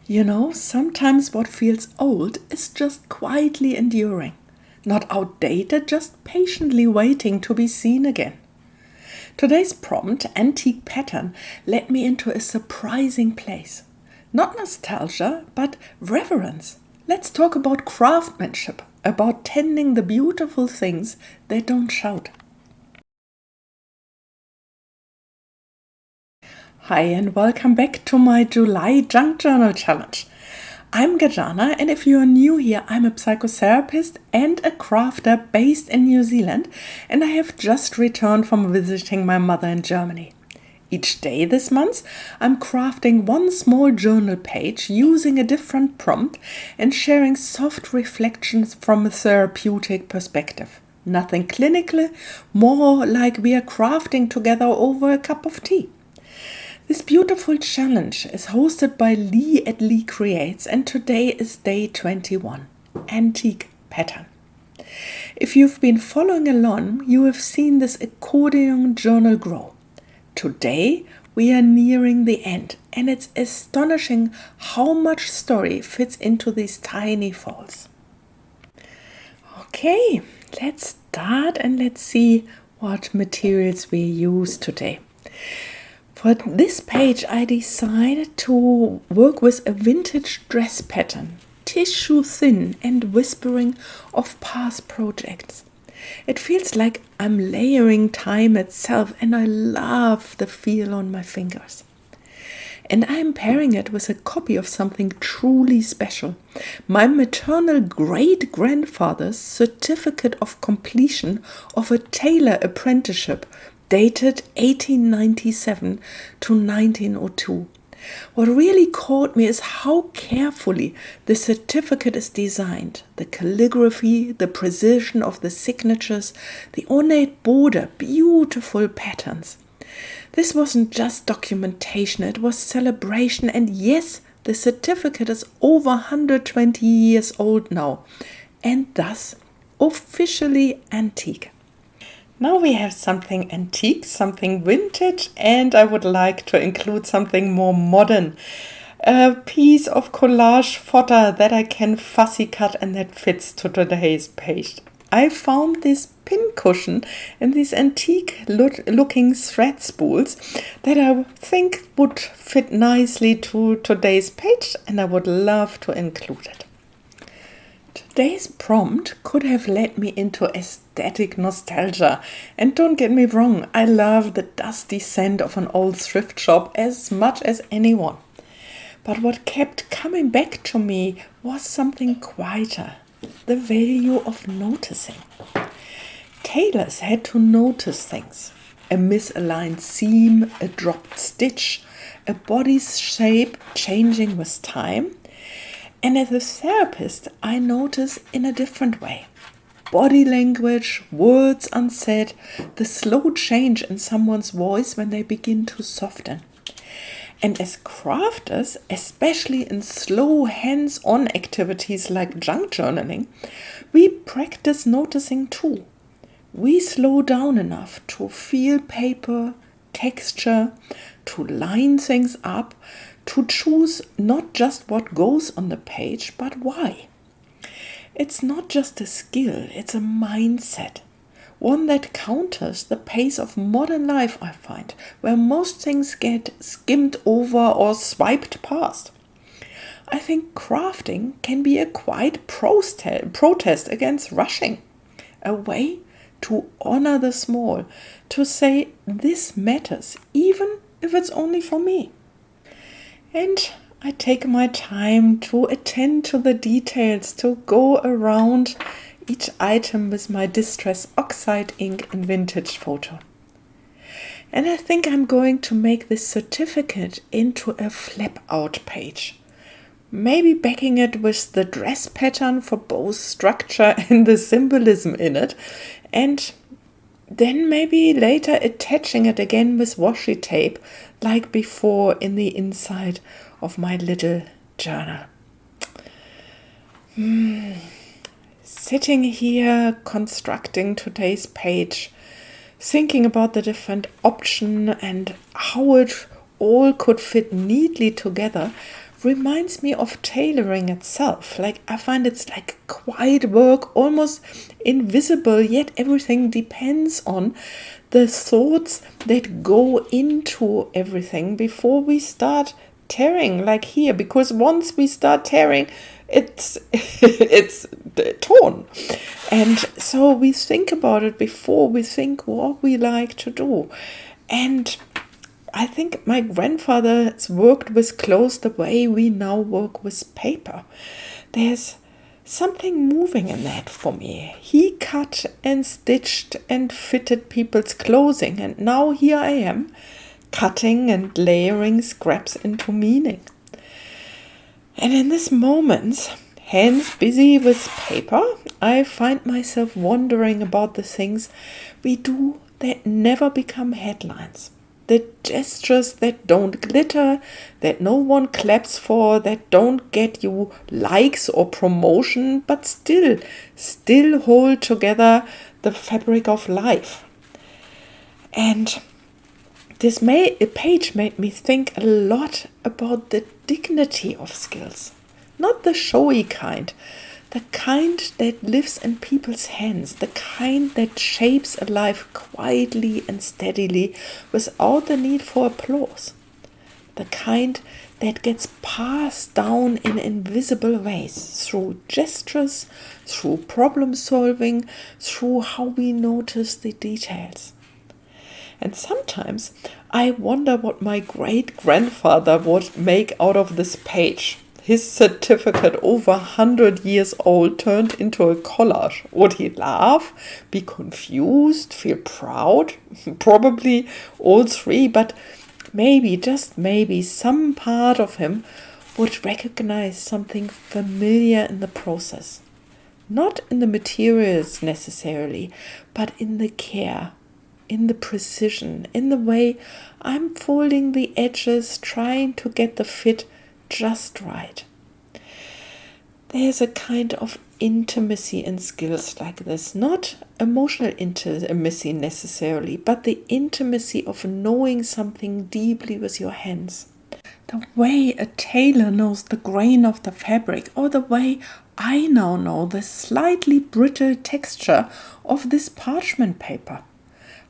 You know, sometimes what feels old is just quietly enduring. Not outdated, just patiently waiting to be seen again. Today's prompt, antique pattern, led me into a surprising place. Not nostalgia, but reverence. Let's talk about craftsmanship, about tending the beautiful things that don't shout. Hi, and welcome back to my July Junk Journal Challenge. I'm Garjana, and if you are new here, I'm a psychotherapist and a crafter based in New Zealand, and I have just returned from visiting my mother in Germany. Each day this month, I'm crafting one small journal page using a different prompt and sharing soft reflections from a therapeutic perspective. Nothing clinical, more like we are crafting together over a cup of tea. This beautiful challenge is hosted by Leigh at Leigh Creates, and today is day 21, Antique Pattern. If you've been following along, you have seen this accordion journal grow. Today we are nearing the end, and it's astonishing how much story fits into these tiny folds. Okay, let's start and let's see what materials we use today. For this page, I decided to work with a vintage dress pattern, tissue thin and whispering of past projects. It feels like I'm layering time itself, and I love the feel on my fingers. And I'm pairing it with a copy of something truly special. My maternal great-grandfather's certificate of completion of a tailor apprenticeship dated 1897 to 1902. What really caught me is how carefully the certificate is designed. The calligraphy, the precision of the signatures, the ornate border, beautiful patterns. This wasn't just documentation, it was celebration, and yes, the certificate is over 120 years old now, and thus officially antique. Now we have something antique, something vintage, and I would like to include something more modern. A piece of collage fodder that I can fussy cut and that fits to today's page. I found this pin cushion and these antique looking thread spools that I think would fit nicely to today's page, and I would love to include it. Today's prompt could have led me into aesthetic nostalgia, and don't get me wrong, I love the dusty scent of an old thrift shop as much as anyone. But what kept coming back to me was something quieter, the value of noticing. Tailors had to notice things. A misaligned seam, a dropped stitch, a body's shape changing with time. And as a therapist, I notice in a different way. Body language, words unsaid, the slow change in someone's voice when they begin to soften. And as crafters, especially in slow hands-on activities like junk journaling, we practice noticing too. We slow down enough to feel paper, texture, to line things up, to choose not just what goes on the page, but why. It's not just a skill, it's a mindset. One that counters the pace of modern life, I find, where most things get skimmed over or swiped past. I think crafting can be a quiet protest against rushing, a way to honor the small, to say this matters, even if it's only for me. And I take my time to attend to the details, to go around each item with my Distress Oxide ink and vintage photo. And I think I'm going to make this certificate into a flip out page. Maybe backing it with the dress pattern for both structure and the symbolism in it. And then maybe later attaching it again with washi tape like before in the inside of my little journal. Sitting here constructing today's page, thinking about the different options and how it all could fit neatly together, reminds me of tailoring itself. Like, I find it's like quiet work, almost invisible, yet everything depends on the thoughts that go into everything before we start tearing, like here, because once we start tearing, it's it's torn. And so we think about it before we think what we like to do. And I think my grandfather's worked with clothes the way we now work with paper. There's something moving in that for me. He cut and stitched and fitted people's clothing, and now here I am, cutting and layering scraps into meaning. And in this moment, hands busy with paper, I find myself wondering about the things we do that never become headlines. The gestures that don't glitter, that no one claps for, that don't get you likes or promotion, but still hold together the fabric of life. And this page made me think a lot about the dignity of skills. Not the showy kind, the kind that lives in people's hands, the kind that shapes a life quietly and steadily without the need for applause. The kind that gets passed down in invisible ways, through gestures, through problem solving, through how we notice the details. And sometimes I wonder what my great-grandfather would make out of this page. His certificate, over 100 years old, turned into a collage. Would he laugh, be confused, feel proud? Probably all three, but maybe, just maybe, some part of him would recognize something familiar in the process. Not in the materials necessarily, but in the care, in the precision, in the way I'm folding the edges, trying to get the fit just right. There's a kind of intimacy in skills like this, not emotional intimacy necessarily, but the intimacy of knowing something deeply with your hands. The way a tailor knows the grain of the fabric, or the way I now know the slightly brittle texture of this parchment paper.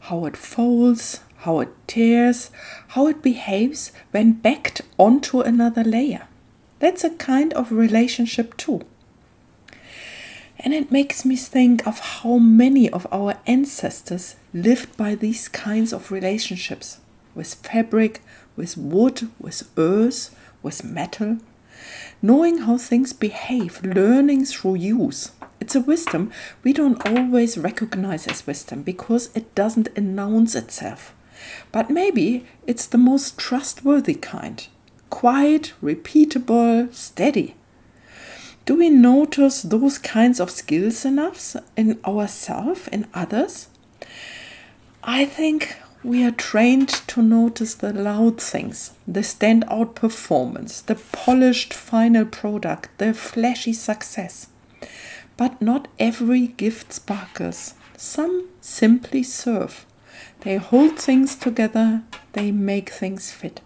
How it folds, how it tears, how it behaves when backed onto another layer. That's a kind of relationship too. And it makes me think of how many of our ancestors lived by these kinds of relationships, with fabric, with wood, with earth, with metal, knowing how things behave, learning through use. It's a wisdom we don't always recognize as wisdom because it doesn't announce itself. But maybe it's the most trustworthy kind. Quiet, repeatable, steady. Do we notice those kinds of skills enough in ourselves, in others? I think we are trained to notice the loud things, the standout performance, the polished final product, the flashy success. But not every gift sparkles. Some simply serve. They hold things together, they make things fit.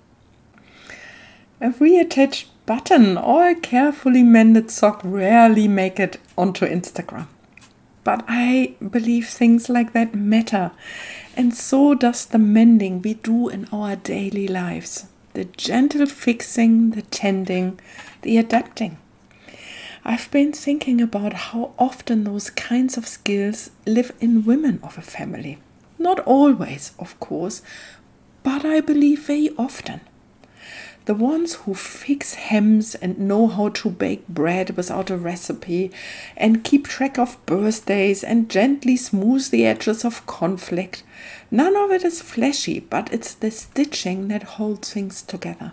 A reattached button or a carefully mended sock rarely make it onto Instagram. But I believe things like that matter, and so does the mending we do in our daily lives. The gentle fixing, the tending, the adapting. I've been thinking about how often those kinds of skills live in women of a family. Not always, of course, but I believe very often. The ones who fix hems and know how to bake bread without a recipe and keep track of birthdays and gently smooth the edges of conflict. None of it is flashy, but it's the stitching that holds things together.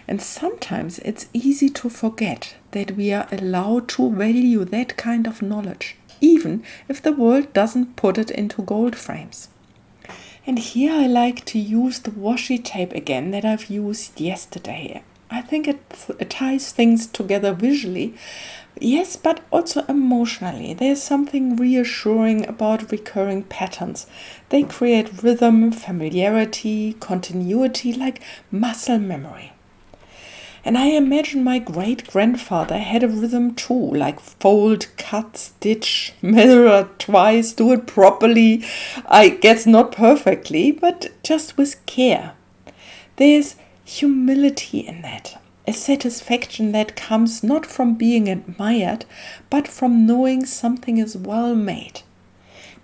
And sometimes it's easy to forget that we are allowed to value that kind of knowledge, even if the world doesn't put it into gold frames. And here I like to use the washi tape again that I've used yesterday. I think it ties things together visually, yes, but also emotionally. There's something reassuring about recurring patterns. They create rhythm, familiarity, continuity, like muscle memory. And I imagine my great-grandfather had a rhythm too, like fold, cut, stitch, measure twice, do it properly. I guess not perfectly, but just with care. There's humility in that, a satisfaction that comes not from being admired, but from knowing something is well made.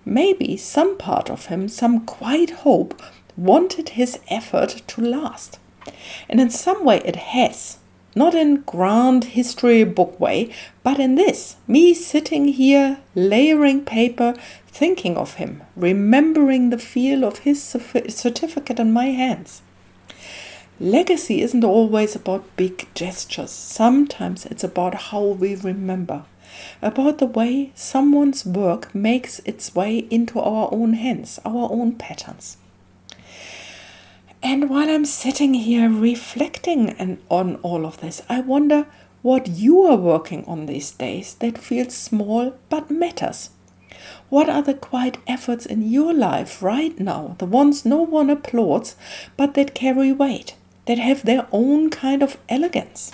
Maybe some part of him, some quiet hope, wanted his effort to last. And in some way it has. Not in grand history book way, but in this, me sitting here, layering paper, thinking of him, remembering the feel of his certificate in my hands. Legacy isn't always about big gestures. Sometimes it's about how we remember, about the way someone's work makes its way into our own hands, our own patterns. And while I'm sitting here reflecting on all of this, I wonder what you are working on these days that feels small but matters. What are the quiet efforts in your life right now, the ones no one applauds, but that carry weight, that have their own kind of elegance?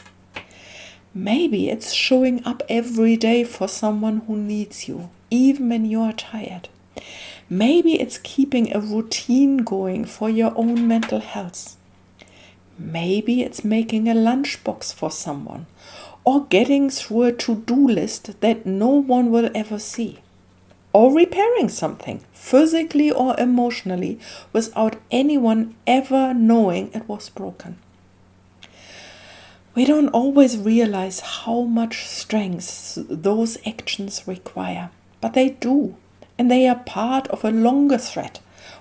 Maybe it's showing up every day for someone who needs you, even when you are tired. Maybe it's keeping a routine going for your own mental health. Maybe it's making a lunchbox for someone, or getting through a to-do list that no one will ever see, or repairing something, physically or emotionally, without anyone ever knowing it was broken. We don't always realize how much strength those actions require, but they do. And they are part of a longer thread,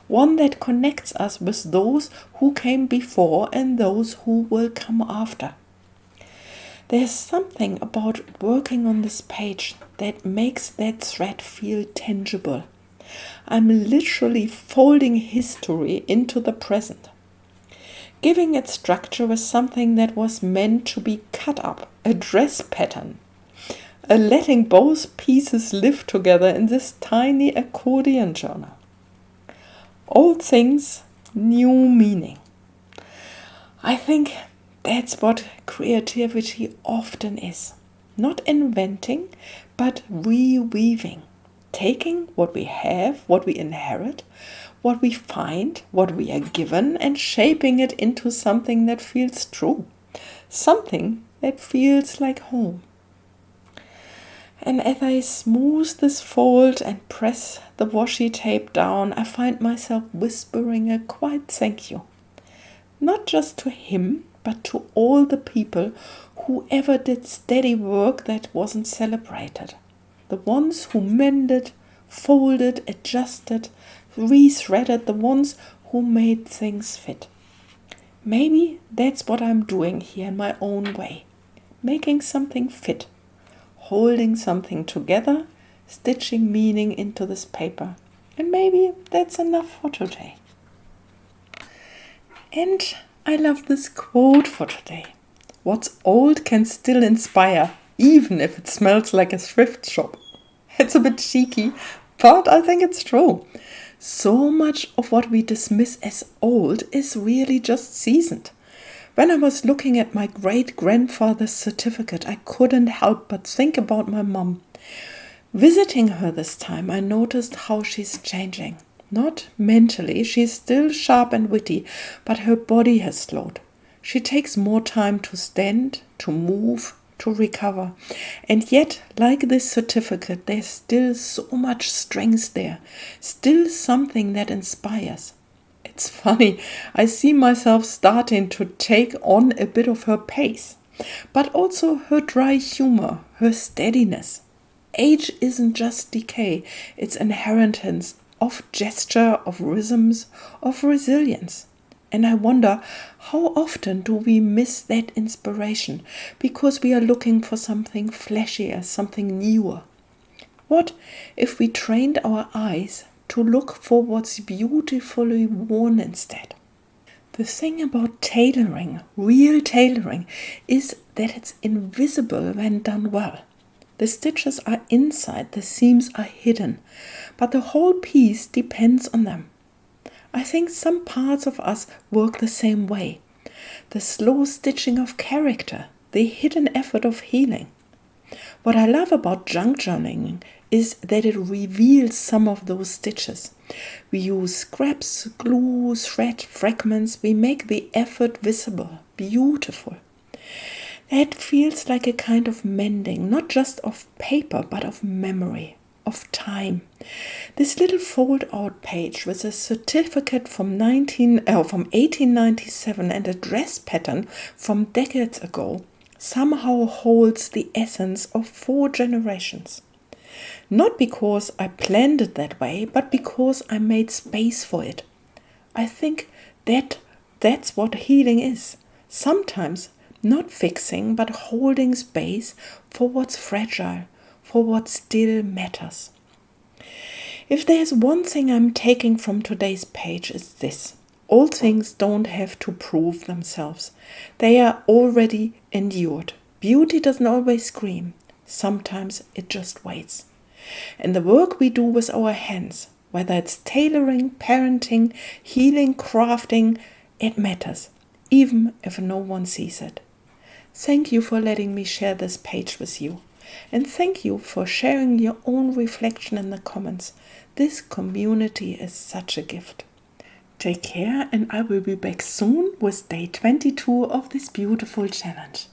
one that connects us with those who came before and those who will come after. There's something about working on this page that makes that thread feel tangible. I'm literally folding history into the present, giving it structure with something that was meant to be cut up, a dress pattern. Letting both pieces live together in this tiny accordion journal. Old things, new meaning. I think that's what creativity often is. Not inventing, but reweaving. Taking what we have, what we inherit, what we find, what we are given, and shaping it into something that feels true. Something that feels like home. And as I smooth this fold and press the washi tape down, I find myself whispering a quiet thank you. Not just to him, but to all the people who ever did steady work that wasn't celebrated. The ones who mended, folded, adjusted, rethreaded, the ones who made things fit. Maybe that's what I'm doing here in my own way. Making something fit. Holding something together, stitching meaning into this paper. And maybe that's enough for today. And I love this quote for today. What's old can still inspire, even if it smells like a thrift shop. It's a bit cheeky, but I think it's true. So much of what we dismiss as old is really just seasoned. When I was looking at my great-grandfather's certificate, I couldn't help but think about my mom. Visiting her this time, I noticed how she's changing. Not mentally, she's still sharp and witty, but her body has slowed. She takes more time to stand, to move, to recover. And yet, like this certificate, there's still so much strength there, still something that inspires. It's funny, I see myself starting to take on a bit of her pace, but also her dry humor, her steadiness. Age isn't just decay, it's inheritance of gesture, of rhythms, of resilience. And I wonder, how often do we miss that inspiration because we are looking for something flashier, something newer? What if we trained our eyes to look for what's beautifully worn instead? The thing about tailoring, real tailoring, is that it's invisible when done well. The stitches are inside, the seams are hidden, but the whole piece depends on them. I think some parts of us work the same way. the slow stitching of character, the hidden effort of healing. What I love about junk journaling is that it reveals some of those stitches. We use scraps, glue, thread, fragments. We make the effort visible, beautiful. That feels like a kind of mending, not just of paper, but of memory, of time. This little fold-out page with a certificate from 1897 and a dress pattern from decades ago somehow holds the essence of 4 generations. Not because I planned it that way, but because I made space for it. I think that's what healing is. Sometimes not fixing, but holding space for what's fragile, for what still matters. If there's one thing I'm taking from today's page, it's this. All things don't have to prove themselves. They are already endured. Beauty doesn't always scream. Sometimes it just waits. And the work we do with our hands, whether it's tailoring, parenting, healing, crafting, it matters, even if no one sees it. Thank you for letting me share this page with you. And thank you for sharing your own reflection in the comments. This community is such a gift. Take care, and I will be back soon with day 22 of this beautiful challenge.